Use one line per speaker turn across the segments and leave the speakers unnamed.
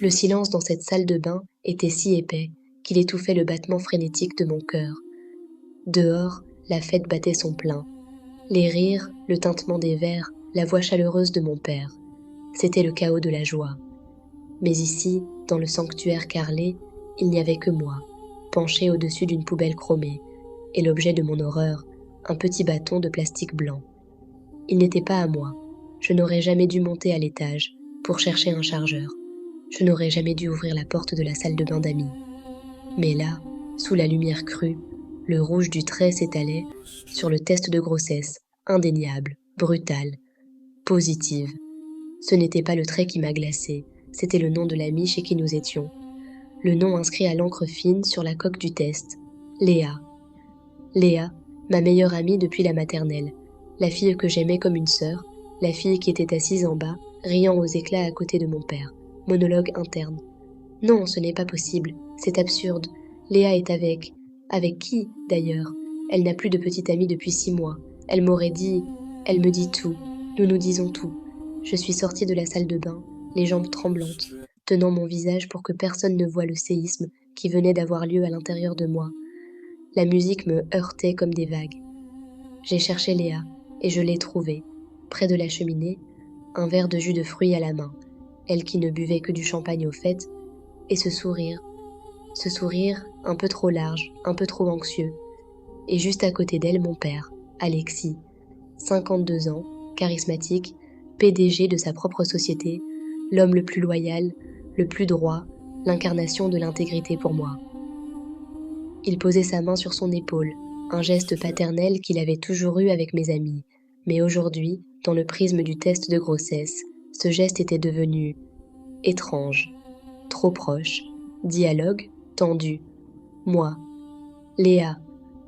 Le silence dans cette salle de bain était si épais qu'il étouffait le battement frénétique de mon cœur. Dehors, la fête battait son plein. Les rires, le tintement des verres, la voix chaleureuse de mon père. C'était le chaos de la joie. Mais ici, dans le sanctuaire carrelé, il n'y avait que moi, penché au-dessus d'une poubelle chromée, et l'objet de mon horreur, un petit bâton de plastique blanc. Il n'était pas à moi. Je n'aurais jamais dû monter à l'étage pour chercher un chargeur. Je n'aurais jamais dû ouvrir la porte de la salle de bain d'amis. Mais là, sous la lumière crue, le rouge du trait s'étalait sur le test de grossesse, indéniable, brutal, positive. Ce n'était pas le trait qui m'a glacé, c'était le nom de l'amie chez qui nous étions. Le nom inscrit à l'encre fine sur la coque du test. Léa. Léa, ma meilleure amie depuis la maternelle, la fille que j'aimais comme une sœur, la fille qui était assise en bas, riant aux éclats à côté de mon père. Monologue interne. Non, ce n'est pas possible, c'est absurde. Léa est avec... Avec qui, d'ailleurs? Elle n'a plus de petite amie depuis 6 mois. Elle m'aurait dit... Elle me dit tout. Nous nous disons tout. Je suis sortie de la salle de bain, les jambes tremblantes, tenant mon visage pour que personne ne voie le séisme qui venait d'avoir lieu à l'intérieur de moi. La musique me heurtait comme des vagues. J'ai cherché Léa, et je l'ai trouvée, près de la cheminée, un verre de jus de fruits à la main, elle qui ne buvait que du champagne au fait, et ce sourire un peu trop large, un peu trop anxieux, et juste à côté d'elle mon père, Alexis, 52 ans, charismatique, PDG de sa propre société, l'homme le plus loyal, le plus droit, l'incarnation de l'intégrité pour moi. Il posait sa main sur son épaule, un geste paternel qu'il avait toujours eu avec mes amis, mais aujourd'hui, dans le prisme du test de grossesse, ce geste était devenu étrange, trop proche, dialogue tendu. Moi, Léa,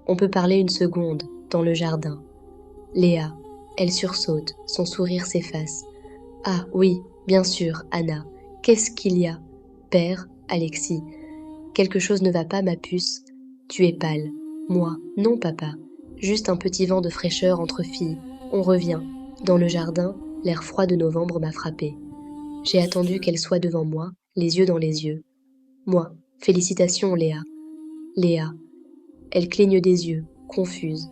on peut parler une seconde, dans le jardin. Léa, elle sursaute, son sourire s'efface. Ah oui, bien sûr, Anna. Qu'est-ce qu'il y a? Père, Alexis. Quelque chose ne va pas, ma puce. Tu es pâle. Moi, non, papa. Juste un petit vent de fraîcheur entre filles. On revient. Dans le jardin, l'air froid de novembre m'a frappé. J'ai attendu qu'elle soit devant moi, les yeux dans les yeux. Moi, félicitations, Léa. Léa. Elle cligne des yeux, confuse.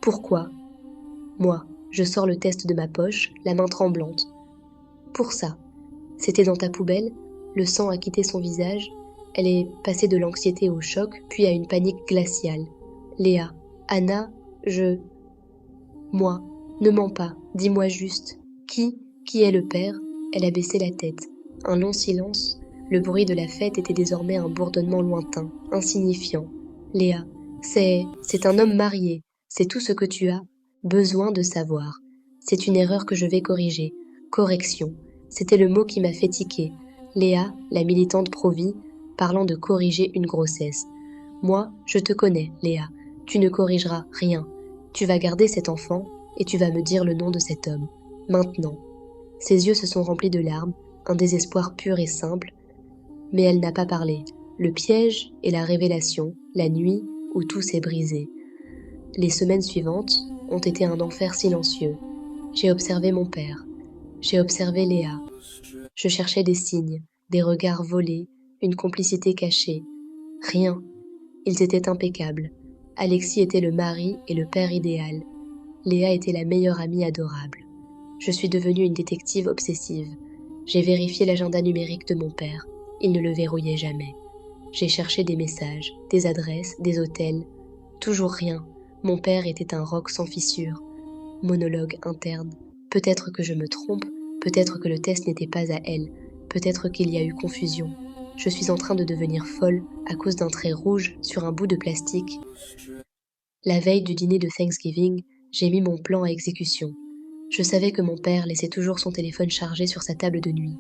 Pourquoi? Moi, je sors le test de ma poche, la main tremblante. Pour ça. C'était dans ta poubelle, le sang a quitté son visage, elle est passée de l'anxiété au choc, puis à une panique glaciale. Léa, Anna, Moi, ne mens pas, dis-moi juste. Qui est le père? Elle a baissé la tête. Un long silence. Le bruit de la fête était désormais un bourdonnement lointain, insignifiant. Léa, c'est un homme marié. C'est tout ce que tu as besoin de savoir. C'est une erreur que je vais corriger. Correction. C'était le mot qui m'a fait tiquer. Léa, la militante pro-vie, parlant de corriger une grossesse. Moi, je te connais, Léa. Tu ne corrigeras rien. Tu vas garder cet enfant et tu vas me dire le nom de cet homme. Maintenant. Ses yeux se sont remplis de larmes, un désespoir pur et simple. Mais elle n'a pas parlé. Le piège et la révélation, la nuit où tout s'est brisé. Les semaines suivantes ont été un enfer silencieux. J'ai observé mon père. J'ai observé Léa. Je cherchais des signes, des regards volés, une complicité cachée. Rien. Ils étaient impeccables. Alexis était le mari et le père idéal. Léa était la meilleure amie adorable. Je suis devenue une détective obsessive. J'ai vérifié l'agenda numérique de mon père. Il ne le verrouillait jamais. J'ai cherché des messages, des adresses, des hôtels. Toujours rien. Mon père était un roc sans fissure. Monologue interne. Peut-être que je me trompe, peut-être que le test n'était pas à elle, peut-être qu'il y a eu confusion. Je suis en train de devenir folle à cause d'un trait rouge sur un bout de plastique. La veille du dîner de Thanksgiving, j'ai mis mon plan à exécution. Je savais que mon père laissait toujours son téléphone chargé sur sa table de nuit,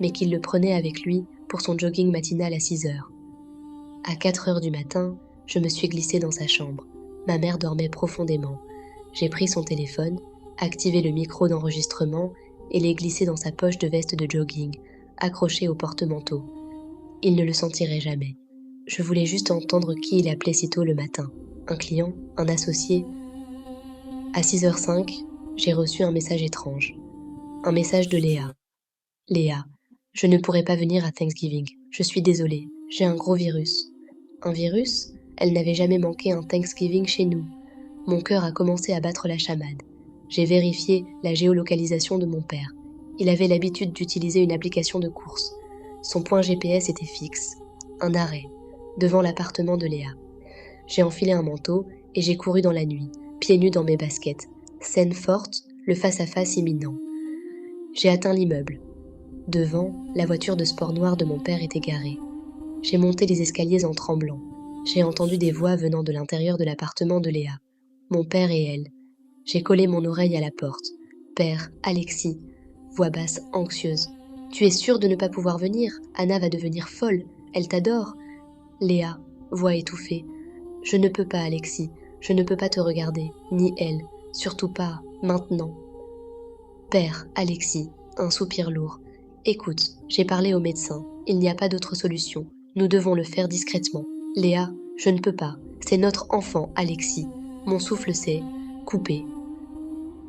mais qu'il le prenait avec lui pour son jogging matinal à 6 heures. À 4 heures du matin, je me suis glissée dans sa chambre. Ma mère dormait profondément. J'ai pris son téléphone, activé le micro d'enregistrement et l'ai glissé dans sa poche de veste de jogging, accroché au porte-manteau. Il ne le sentirait jamais. Je voulais juste entendre qui il appelait si tôt le matin. Un client, un associé. À 6h05, j'ai reçu un message étrange. Un message de Léa. Léa, Je ne pourrai pas venir à Thanksgiving. Je suis désolée. J'ai un gros virus. Un virus? Elle n'avait jamais manqué un Thanksgiving chez nous. Mon cœur a commencé à battre la chamade. J'ai vérifié la géolocalisation de mon père. Il avait l'habitude d'utiliser une application de course. Son point GPS était fixe. Un arrêt, devant l'appartement de Léa. J'ai enfilé un manteau et j'ai couru dans la nuit, pieds nus dans mes baskets. Scène forte, le face-à-face imminent. J'ai atteint l'immeuble. Devant, la voiture de sport noire de mon père était garée. J'ai monté les escaliers en tremblant. J'ai entendu des voix venant de l'intérieur de l'appartement de Léa. Mon père et elle. J'ai collé mon oreille à la porte. Père, Alexis. Voix basse, anxieuse. Tu es sûr de ne pas pouvoir venir? Anna va devenir folle. Elle t'adore. Léa, voix étouffée. Je ne peux pas, Alexis. Je ne peux pas te regarder, ni elle. Surtout pas, maintenant. Père, Alexis. Un soupir lourd. Écoute, j'ai parlé au médecin. Il n'y a pas d'autre solution. Nous devons le faire discrètement. Léa, je ne peux pas. C'est notre enfant, Alexis. Mon souffle s'est coupé.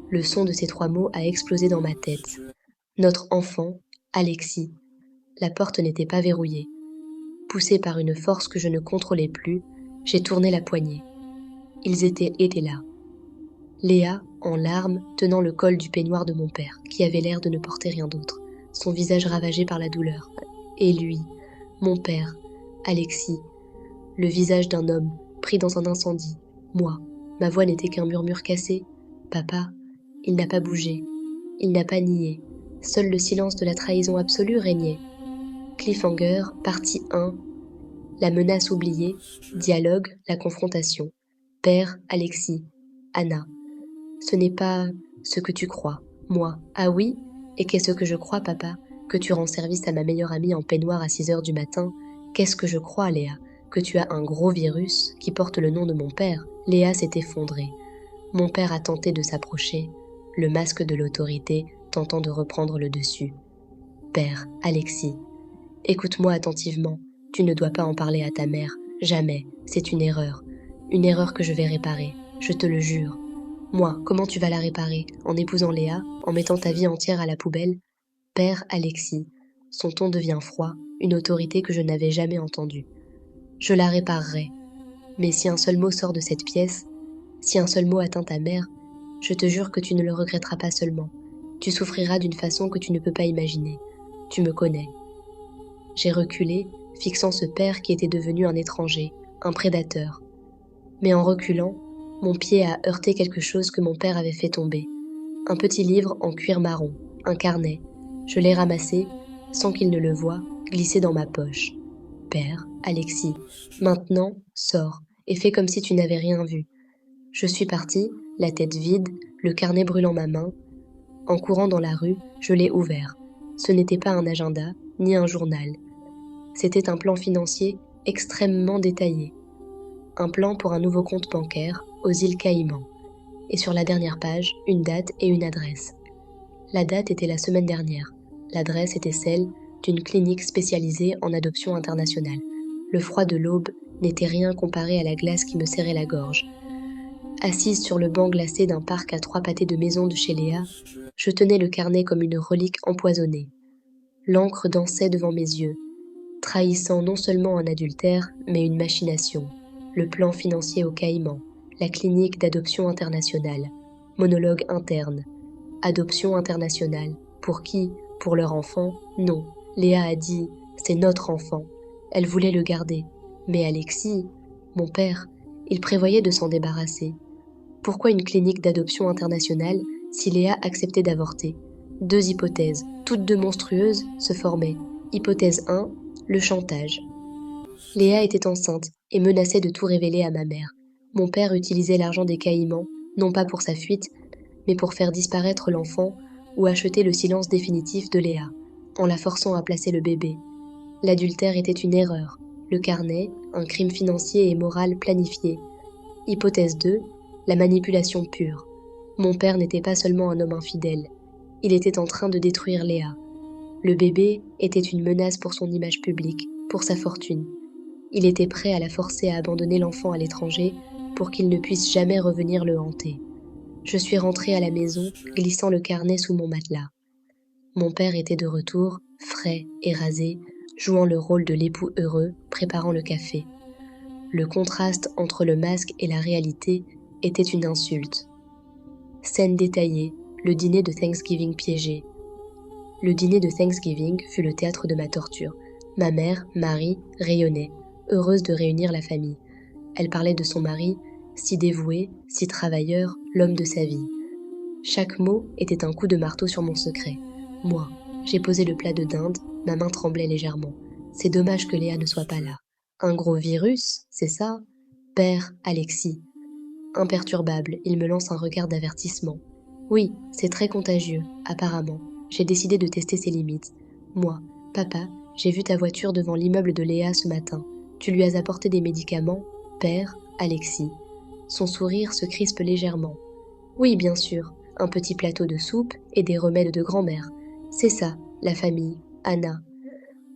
Le son de ces 3 mots a explosé dans ma tête. Notre enfant, Alexis. La porte n'était pas verrouillée. Poussée par une force que je ne contrôlais plus, j'ai tourné la poignée. Ils étaient là. Léa, en larmes, tenant le col du peignoir de mon père, qui avait l'air de ne porter rien d'autre, son visage ravagé par la douleur. Et lui, mon père, Alexis, le visage d'un homme pris dans un incendie. Moi, ma voix n'était qu'un murmure cassé. Papa, il n'a pas bougé, il n'a pas nié. Seul le silence de la trahison absolue régnait. Cliffhanger, partie 1. La menace oubliée, dialogue, la confrontation. Père, Alexis, Anna. Ce n'est pas ce que tu crois. Moi, ah oui? Et qu'est-ce que je crois, papa? Que tu rends service à ma meilleure amie en peignoir à 6 heures du matin? Qu'est-ce que je crois, Léa? Que tu as un gros virus qui porte le nom de mon père? Léa s'est effondrée. Mon père a tenté de s'approcher, le masque de l'autorité tentant de reprendre le dessus. Père, Alexis, écoute-moi attentivement. Tu ne dois pas en parler à ta mère. Jamais. C'est une erreur. Une erreur que je vais réparer. Je te le jure. Moi, comment tu vas la réparer? En épousant Léa? En mettant ta vie entière à la poubelle? Père Alexis. Son ton devient froid, une autorité que je n'avais jamais entendue. Je la réparerai. Mais si un seul mot sort de cette pièce, si un seul mot atteint ta mère, je te jure que tu ne le regretteras pas seulement. Tu souffriras d'une façon que tu ne peux pas imaginer. Tu me connais. J'ai reculé, fixant ce père qui était devenu un étranger, un prédateur. Mais en reculant, mon pied a heurté quelque chose que mon père avait fait tomber. Un petit livre en cuir marron, un carnet. Je l'ai ramassé, sans qu'il ne le voie, glissé dans ma poche. Père, Alexis, maintenant, sors, et fais comme si tu n'avais rien vu. Je suis partie, la tête vide, le carnet brûlant ma main. En courant dans la rue, je l'ai ouvert. Ce n'était pas un agenda, ni un journal. C'était un plan financier extrêmement détaillé. Un plan pour un nouveau compte bancaire aux îles Caïmans. Et sur la dernière page, une date et une adresse. La date était la semaine dernière. L'adresse était celle d'une clinique spécialisée en adoption internationale. Le froid de l'aube n'était rien comparé à la glace qui me serrait la gorge. Assise sur le banc glacé d'un parc à 3 pâtés de maison de chez Léa, je tenais le carnet comme une relique empoisonnée. L'encre dansait devant mes yeux, trahissant non seulement un adultère, mais une machination. Le plan financier au Caïman, la clinique d'adoption internationale, monologue interne. Adoption internationale. Pour qui? Pour leur enfant? Non. Léa a dit, c'est notre enfant. Elle voulait le garder. Mais Alexis, mon père, il prévoyait de s'en débarrasser. Pourquoi une clinique d'adoption internationale si Léa acceptait d'avorter? 2 hypothèses, toutes 2 monstrueuses, se formaient. Hypothèse 1, le chantage. Léa était enceinte et menaçait de tout révéler à ma mère. Mon père utilisait l'argent des Caïmans, non pas pour sa fuite, mais pour faire disparaître l'enfant ou acheter le silence définitif de Léa, en la forçant à placer le bébé. L'adultère était une erreur, le carnet, un crime financier et moral planifié. Hypothèse 2, la manipulation pure. Mon père n'était pas seulement un homme infidèle, il était en train de détruire Léa. Le bébé était une menace pour son image publique, pour sa fortune. Il était prêt à la forcer à abandonner l'enfant à l'étranger pour qu'il ne puisse jamais revenir le hanter. Je suis rentrée à la maison, glissant le carnet sous mon matelas. Mon père était de retour, frais et rasé, jouant le rôle de l'époux heureux, préparant le café. Le contraste entre le masque et la réalité était une insulte. Scène détaillée, le dîner de Thanksgiving piégé. Le dîner de Thanksgiving fut le théâtre de ma torture. Ma mère, Marie, rayonnait, heureuse de réunir la famille. Elle parlait de son mari, si dévoué, si travailleur, l'homme de sa vie. Chaque mot était un coup de marteau sur mon secret. Moi, j'ai posé le plat de dinde, ma main tremblait légèrement. C'est dommage que Léa ne soit pas là. Un gros virus, c'est ça? Père, Alexis. Imperturbable, il me lance un regard d'avertissement. Oui, c'est très contagieux, apparemment. J'ai décidé de tester ses limites. Moi, papa, j'ai vu ta voiture devant l'immeuble de Léa ce matin. Tu lui as apporté des médicaments? Père, Alexis. Son sourire se crispe légèrement. Oui, bien sûr, un petit plateau de soupe et des remèdes de grand-mère. C'est ça, la famille, Anna.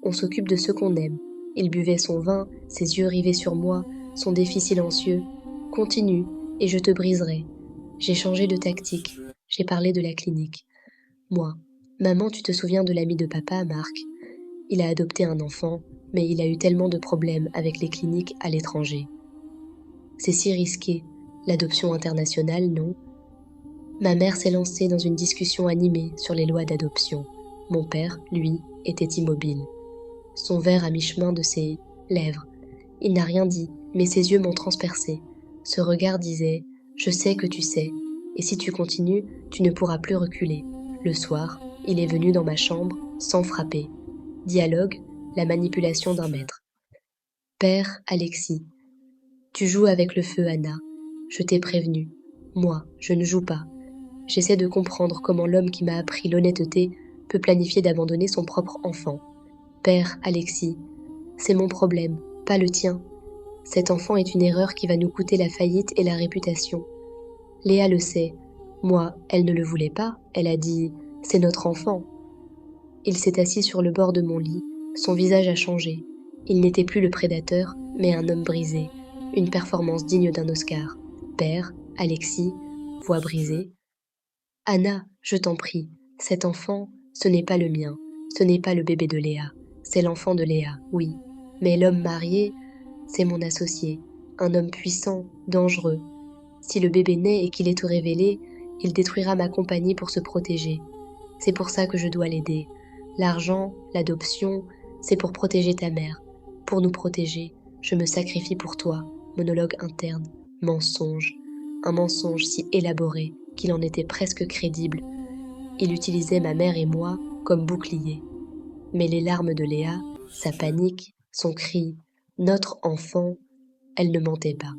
On s'occupe de ceux qu'on aime. Il buvait son vin, ses yeux rivés sur moi, son défi silencieux. Continue, et je te briserai. J'ai changé de tactique. J'ai parlé de la clinique. Moi, maman, tu te souviens de l'ami de papa, Marc? Il a adopté un enfant, mais il a eu tellement de problèmes avec les cliniques à l'étranger. C'est si risqué. L'adoption internationale, non? Ma mère s'est lancée dans une discussion animée sur les lois d'adoption. Mon père, lui, était immobile. Son verre à mi-chemin de ses lèvres. Il n'a rien dit, mais ses yeux m'ont transpercé. Ce regard disait « Je sais que tu sais, et si tu continues, tu ne pourras plus reculer. » Le soir, il est venu dans ma chambre, sans frapper. Dialogue, la manipulation d'un maître. Père Alexis, tu joues avec le feu, Anna. Je t'ai prévenu. Moi, je ne joue pas. J'essaie de comprendre comment l'homme qui m'a appris l'honnêteté peut planifier d'abandonner son propre enfant. Père Alexis, c'est mon problème, pas le tien. Cet enfant est une erreur qui va nous coûter la faillite et la réputation. Léa le sait. Moi, elle ne le voulait pas. Elle a dit « C'est notre enfant ». Il s'est assis sur le bord de mon lit. Son visage a changé. Il n'était plus le prédateur, mais un homme brisé. Une performance digne d'un Oscar. Père, Alexis, voix brisée. Anna, je t'en prie, cet enfant, ce n'est pas le mien. Ce n'est pas le bébé de Léa. C'est l'enfant de Léa, oui. Mais l'homme marié, c'est mon associé. Un homme puissant, dangereux. Si le bébé naît et qu'il est tout révélé, il détruira ma compagnie pour se protéger. C'est pour ça que je dois l'aider. L'argent, l'adoption, c'est pour protéger ta mère. Pour nous protéger, je me sacrifie pour toi. Monologue interne, mensonge. Un mensonge si élaboré qu'il en était presque crédible. Il utilisait ma mère et moi comme boucliers. Mais les larmes de Léa, sa panique, son cri, notre enfant, elle ne mentait pas.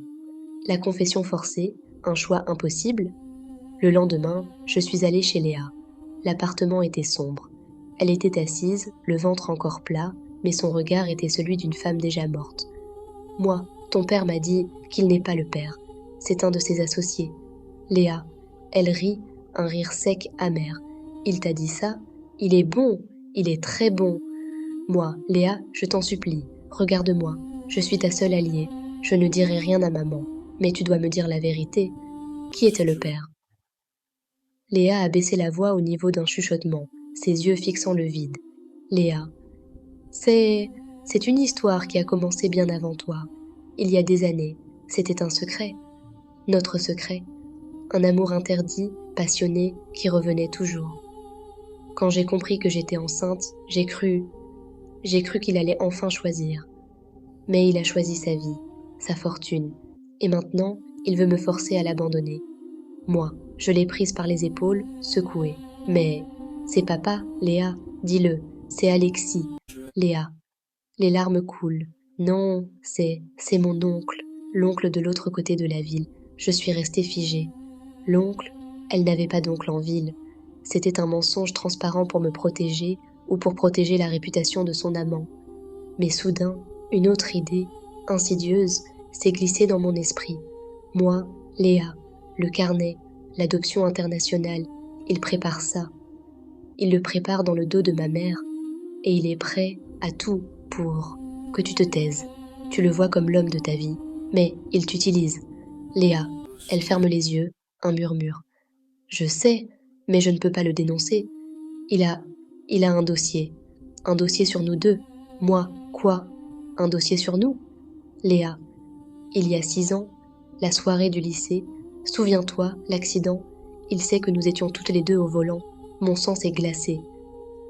La confession forcée, un choix impossible. Le lendemain, je suis allée chez Léa. L'appartement était sombre. Elle était assise, le ventre encore plat, mais son regard était celui d'une femme déjà morte. Moi, ton père m'a dit qu'il n'est pas le père. C'est un de ses associés. Léa, elle rit, un rire sec, amer. Il t'a dit ça? Il est bon, il est très bon. Moi, Léa, je t'en supplie, regarde-moi. Je suis ta seule alliée. Je ne dirai rien à maman. Mais tu dois me dire la vérité. Qui était le père? Léa a baissé la voix au niveau d'un chuchotement, ses yeux fixant le vide. Léa. C'est une histoire qui a commencé bien avant toi. Il y a des années. C'était un secret. Notre secret. Un amour interdit, passionné, qui revenait toujours. Quand j'ai compris que j'étais enceinte, j'ai cru qu'il allait enfin choisir. Mais il a choisi sa vie, sa fortune. Et maintenant, il veut me forcer à l'abandonner. Moi, je l'ai prise par les épaules, secouée. Mais c'est papa, Léa, dis-le, c'est Alexis. Léa. Les larmes coulent. Non, c'est mon oncle, l'oncle de l'autre côté de la ville. Je suis restée figée. L'oncle, elle n'avait pas d'oncle en ville. C'était un mensonge transparent pour me protéger ou pour protéger la réputation de son amant. Mais soudain, une autre idée, insidieuse, s'est glissée dans mon esprit. Moi, Léa, le carnet, l'adoption internationale, il prépare ça. Il le prépare dans le dos de ma mère et il est prêt à tout pour que tu te taises. Tu le vois comme l'homme de ta vie, mais il t'utilise. Léa, elle ferme les yeux, un murmure. Je sais, mais je ne peux pas le dénoncer. Il a un dossier. Un dossier sur nous deux. Moi, quoi? Un dossier sur nous? Léa. Il y a 6 ans, la soirée du lycée. Souviens-toi, l'accident. Il sait que nous étions toutes les deux au volant. Mon sang s'est glacé.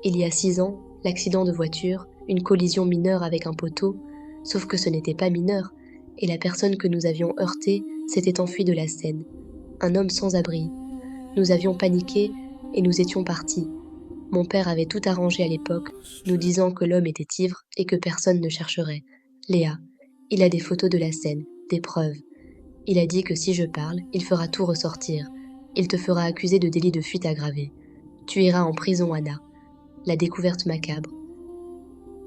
Il y a 6 ans, l'accident de voiture, une collision mineure avec un poteau, sauf que ce n'était pas mineur, et la personne que nous avions heurtée s'était enfuie de la scène. Un homme sans abri. Nous avions paniqué et nous étions partis. Mon père avait tout arrangé à l'époque, nous disant que l'homme était ivre et que personne ne chercherait. Léa, il a des photos de la scène, des preuves. Il a dit que si je parle, il fera tout ressortir. Il te fera accuser de délit de fuite aggravé. Tu iras en prison, Anna. La découverte macabre.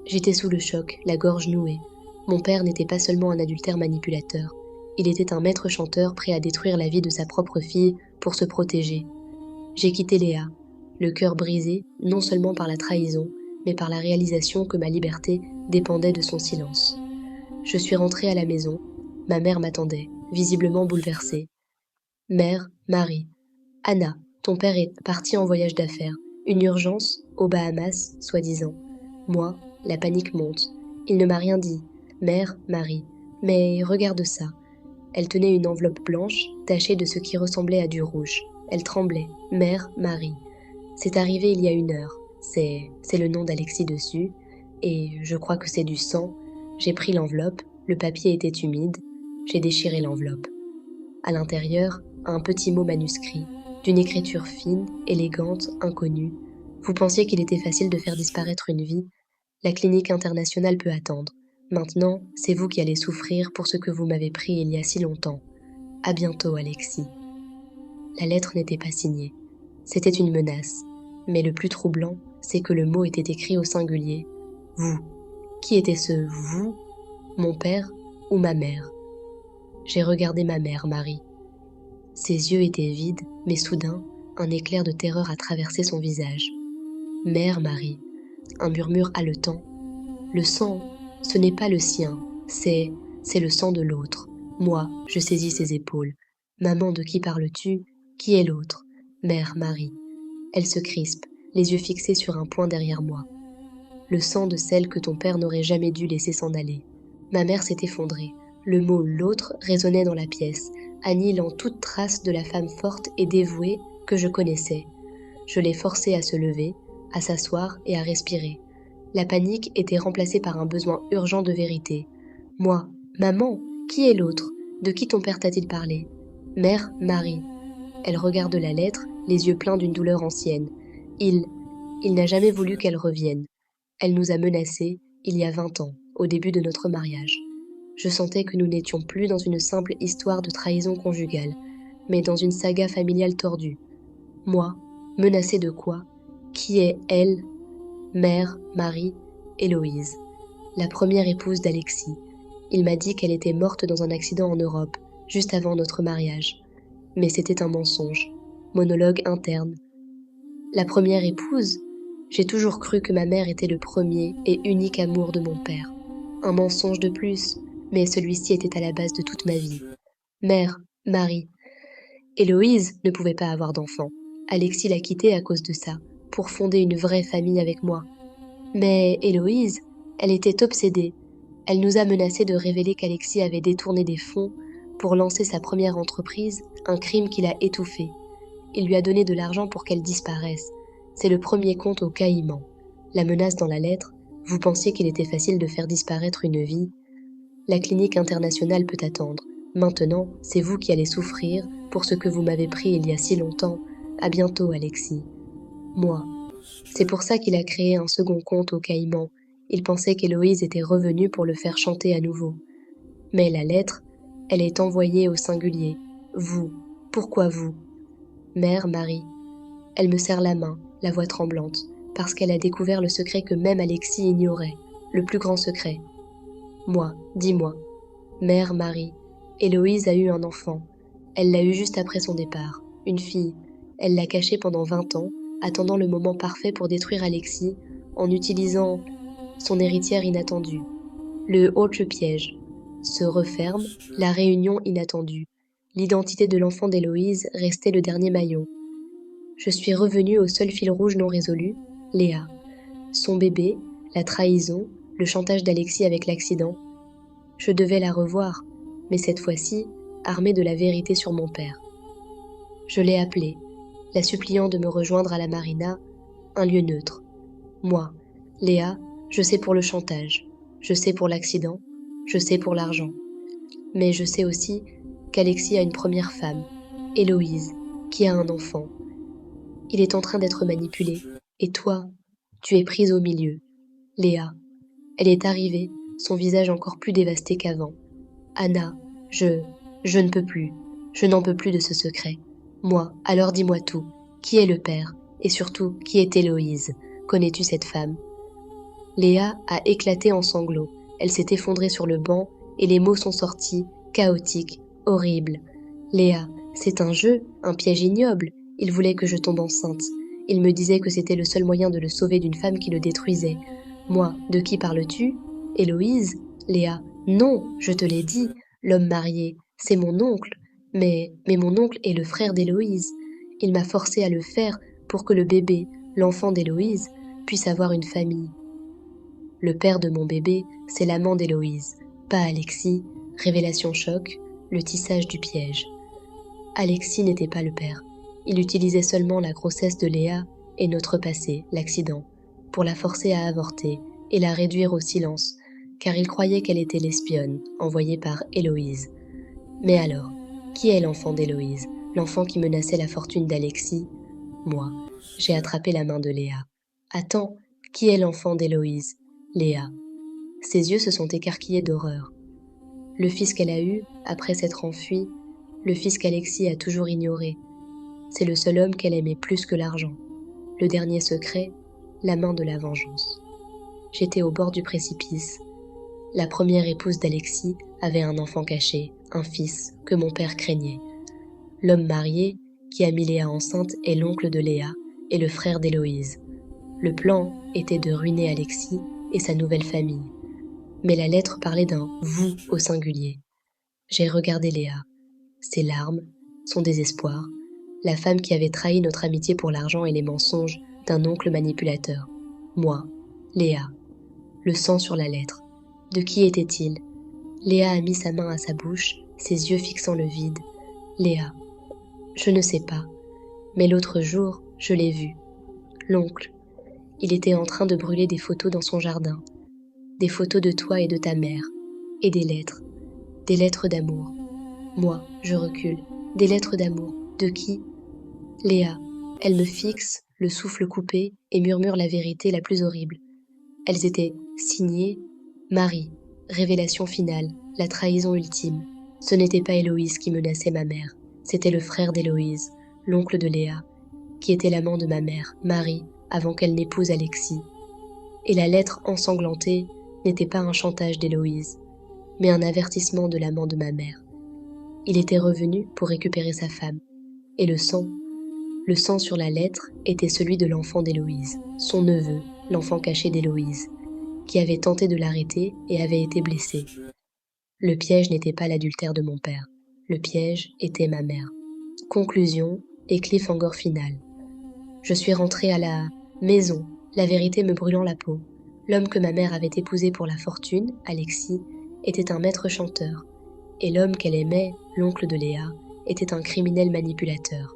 J'étais sous le choc, la gorge nouée. Mon père n'était pas seulement un adultère manipulateur. Il était un maître chanteur prêt à détruire la vie de sa propre fille pour se protéger. J'ai quitté Léa, le cœur brisé, non seulement par la trahison, mais par la réalisation que ma liberté dépendait de son silence. Je suis rentrée à la maison. Ma mère m'attendait, visiblement bouleversée. Mère, Marie. Anna, ton père est parti en voyage d'affaires. Une urgence, aux Bahamas, soi-disant. Moi, la panique monte. Il ne m'a rien dit. Mère, Marie. Mais regarde ça. Elle tenait une enveloppe blanche, tachée de ce qui ressemblait à du rouge. Elle tremblait. Mère, Marie. C'est arrivé il y a 1 heure. C'est le nom d'Alexis dessus. Et je crois que c'est du sang. J'ai pris l'enveloppe. Le papier était humide. J'ai déchiré l'enveloppe. À l'intérieur, un petit mot manuscrit, d'une écriture fine, élégante, inconnue. Vous pensiez qu'il était facile de faire disparaître une vie? La clinique internationale peut attendre. Maintenant, c'est vous qui allez souffrir pour ce que vous m'avez pris il y a si longtemps. À bientôt, Alexis. La lettre n'était pas signée. C'était une menace. Mais le plus troublant, c'est que le mot était écrit au singulier. Vous. Qui était ce vous? Mon père ou ma mère? J'ai regardé ma mère, Marie. Ses yeux étaient vides, mais soudain, un éclair de terreur a traversé son visage. Mère Marie, un murmure haletant. Le sang, ce n'est pas le sien, c'est le sang de l'autre. Moi, je saisis ses épaules. Maman, de qui parles-tu? Qui est l'autre? Mère Marie. Elle se crispe, les yeux fixés sur un point derrière moi. Le sang de celle que ton père n'aurait jamais dû laisser s'en aller. Ma mère s'est effondrée. Le mot l'autre résonnait dans la pièce, annihilant toute trace de la femme forte et dévouée que je connaissais. Je l'ai forcée à se lever, à s'asseoir et à respirer. La panique était remplacée par un besoin urgent de vérité. Moi, maman, qui est l'autre? De qui ton père t'a-t-il parlé? Mère, Marie. Elle regarde la lettre, les yeux pleins d'une douleur ancienne. Il n'a jamais voulu qu'elle revienne. Elle nous a menacés, il y a 20 ans, au début de notre mariage. Je sentais que nous n'étions plus dans une simple histoire de trahison conjugale, mais dans une saga familiale tordue. Moi, menacée de quoi? Qui est elle? Mère, Marie, Héloïse, la première épouse d'Alexis. Il m'a dit qu'elle était morte dans un accident en Europe, juste avant notre mariage. Mais c'était un mensonge. Monologue interne. La première épouse? J'ai toujours cru que ma mère était le premier et unique amour de mon père. Un mensonge de plus, mais celui-ci était à la base de toute ma vie. Mère, Marie. Héloïse ne pouvait pas avoir d'enfant. Alexis l'a quittée à cause de ça, pour fonder une vraie famille avec moi. Mais Héloïse, elle était obsédée. Elle nous a menacés de révéler qu'Alexis avait détourné des fonds pour lancer sa première entreprise, un crime qu'il a étouffé. Il lui a donné de l'argent pour qu'elle disparaisse. C'est le premier compte au Caïman. La menace dans la lettre, vous pensiez qu'il était facile de faire disparaître une vie? La clinique internationale peut attendre. Maintenant, c'est vous qui allez souffrir pour ce que vous m'avez pris il y a si longtemps. À bientôt, Alexis. Moi. C'est pour ça qu'il a créé un second compte au Caïman. Il pensait qu'Héloïse était revenue pour le faire chanter à nouveau. Mais la lettre, elle est envoyée au singulier. Vous. Pourquoi vous? Mère Marie. Elle me serre la main, la voix tremblante, parce qu'elle a découvert le secret que même Alexis ignorait, le plus grand secret. Moi, dis-moi. Mère Marie. Héloïse a eu un enfant. Elle l'a eu juste après son départ. Une fille. Elle l'a cachée pendant 20 ans, attendant le moment parfait pour détruire Alexis, en utilisant son héritière inattendue. Le autre piège se referme, la réunion inattendue. L'identité de l'enfant d'Héloïse restait le dernier maillon. Je suis revenue au seul fil rouge non résolu, Léa. Son bébé, la trahison, le chantage d'Alexis avec l'accident. Je devais la revoir, mais cette fois-ci, armée de la vérité sur mon père. Je l'ai appelée, la suppliant de me rejoindre à la marina, un lieu neutre. Moi, Léa, je sais pour le chantage, je sais pour l'accident, je sais pour l'argent. Mais je sais aussi qu'Alexis a une première femme, Héloïse, qui a un enfant. Il est en train d'être manipulé, et toi, tu es prise au milieu. Léa, elle est arrivée, son visage encore plus dévasté qu'avant. Anna, je ne peux plus, je n'en peux plus de ce secret. Moi, alors dis-moi tout. Qui est le père? Et surtout, qui est Héloïse? Connais-tu cette femme? Léa a éclaté en sanglots. Elle s'est effondrée sur le banc et les mots sont sortis, chaotiques, horribles. Léa, c'est un jeu, un piège ignoble. Il voulait que je tombe enceinte. Il me disait que c'était le seul moyen de le sauver d'une femme qui le détruisait. Moi, de qui parles-tu? Héloïse? Léa, non, je te l'ai dit. L'homme marié, c'est mon oncle. Mais mon oncle est le frère d'Héloïse. Il m'a forcé à le faire pour que le bébé, l'enfant d'Héloïse, puisse avoir une famille. Le père de mon bébé, c'est l'amant d'Héloïse, pas Alexis. Révélation choc, le tissage du piège. Alexis n'était pas le père. Il utilisait seulement la grossesse de Léa et notre passé, l'accident, pour la forcer à avorter et la réduire au silence, car il croyait qu'elle était l'espionne envoyée par Héloïse. Mais alors, qui est l'enfant d'Héloïse, l'enfant qui menaçait la fortune d'Alexis? Moi, j'ai attrapé la main de Léa. Attends, qui est l'enfant d'Héloïse? Léa. Ses yeux se sont écarquillés d'horreur. Le fils qu'elle a eu, après s'être enfuie, le fils qu'Alexis a toujours ignoré. C'est le seul homme qu'elle aimait plus que l'argent. Le dernier secret, la main de la vengeance. J'étais au bord du précipice. La première épouse d'Alexis avait un enfant caché, un fils que mon père craignait. L'homme marié, qui a mis Léa enceinte, est l'oncle de Léa et le frère d'Héloïse. Le plan était de ruiner Alexis et sa nouvelle famille. Mais la lettre parlait d'un « vous » au singulier. J'ai regardé Léa. Ses larmes, son désespoir, la femme qui avait trahi notre amitié pour l'argent et les mensonges d'un oncle manipulateur. Moi, Léa. Le sang sur la lettre. De qui était-il? Léa a mis sa main à sa bouche, ses yeux fixant le vide. Léa. Je ne sais pas. Mais l'autre jour, je l'ai vu. L'oncle. Il était en train de brûler des photos dans son jardin. Des photos de toi et de ta mère. Et des lettres. Des lettres d'amour. Moi, je recule. Des lettres d'amour. De qui? Léa. Elle me fixe, le souffle coupé, et murmure la vérité la plus horrible. Elles étaient signées Marie, révélation finale, la trahison ultime. Ce n'était pas Héloïse qui menaçait ma mère, c'était le frère d'Héloïse, l'oncle de Léa, qui était l'amant de ma mère, Marie, avant qu'elle n'épouse Alexis. Et la lettre ensanglantée n'était pas un chantage d'Héloïse, mais un avertissement de l'amant de ma mère. Il était revenu pour récupérer sa femme. Et le sang sur la lettre était celui de l'enfant d'Héloïse, son neveu, l'enfant caché d'Héloïse, qui avait tenté de l'arrêter et avait été blessé. Le piège n'était pas l'adultère de mon père. Le piège était ma mère. Conclusion et cliffhanger final. Je suis rentrée à la maison, la vérité me brûlant la peau. L'homme que ma mère avait épousé pour la fortune, Alexis, était un maître chanteur. Et l'homme qu'elle aimait, l'oncle de Léa, était un criminel manipulateur.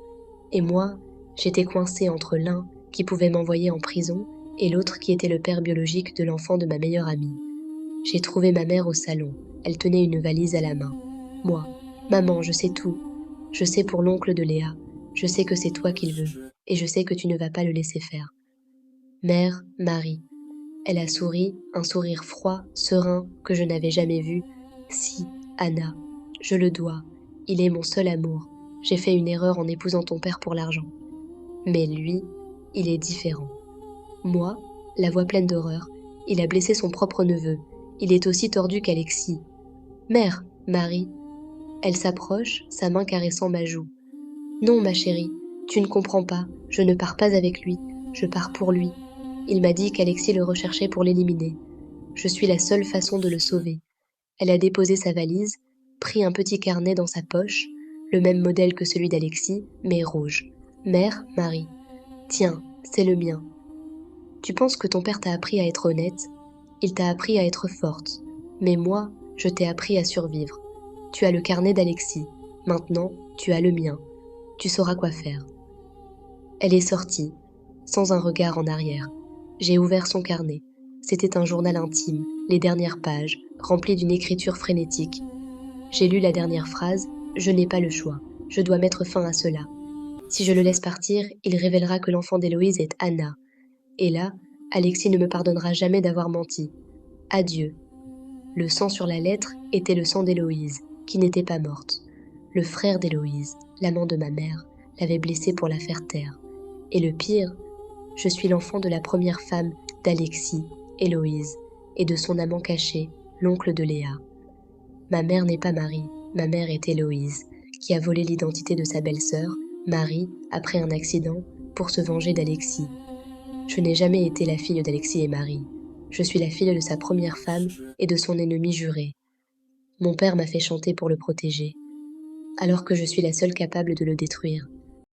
Et moi, j'étais coincée entre l'un qui pouvait m'envoyer en prison et l'autre qui était le père biologique de l'enfant de ma meilleure amie. J'ai trouvé ma mère au salon. Elle tenait une valise à la main. Moi, maman, je sais tout. Je sais pour l'oncle de Léa. Je sais que c'est toi qu'il veut. Et je sais que tu ne vas pas le laisser faire. Mère, Marie. Elle a souri, un sourire froid, serein, que je n'avais jamais vu. Si, Anna, je le dois. Il est mon seul amour. J'ai fait une erreur en épousant ton père pour l'argent. Mais lui, il est différent. Moi, la voix pleine d'horreur, il a blessé son propre neveu. Il est aussi tordu qu'Alexis. Mère, Marie. Elle s'approche, sa main caressant ma joue. Non, ma chérie, tu ne comprends pas. Je ne pars pas avec lui. Je pars pour lui. Il m'a dit qu'Alexis le recherchait pour l'éliminer. Je suis la seule façon de le sauver. Elle a déposé sa valise, pris un petit carnet dans sa poche, le même modèle que celui d'Alexis, mais rouge. Mère, Marie. Tiens, c'est le mien. Tu penses que ton père t'a appris à être honnête? Il t'a appris à être forte. Mais moi, je t'ai appris à survivre. Tu as le carnet d'Alexis. Maintenant, tu as le mien. Tu sauras quoi faire. » Elle est sortie, sans un regard en arrière. J'ai ouvert son carnet. C'était un journal intime, les dernières pages, remplies d'une écriture frénétique. J'ai lu la dernière phrase, « Je n'ai pas le choix. Je dois mettre fin à cela. Si je le laisse partir, il révélera que l'enfant d'Héloïse est Anna. Et là, Alexis ne me pardonnera jamais d'avoir menti. Adieu. » Le sang sur la lettre était le sang d'Héloïse, qui n'était pas morte. Le frère d'Héloïse, l'amant de ma mère, l'avait blessée pour la faire taire. Et le pire, je suis l'enfant de la première femme d'Alexis, Héloïse, et de son amant caché, l'oncle de Léa. Ma mère n'est pas Marie, ma mère est Héloïse, qui a volé l'identité de sa belle-sœur, Marie, après un accident, pour se venger d'Alexis. Je n'ai jamais été la fille d'Alexis et Marie. Je suis la fille de sa première femme et de son ennemi juré. Mon père m'a fait chanter pour le protéger, alors que je suis la seule capable de le détruire.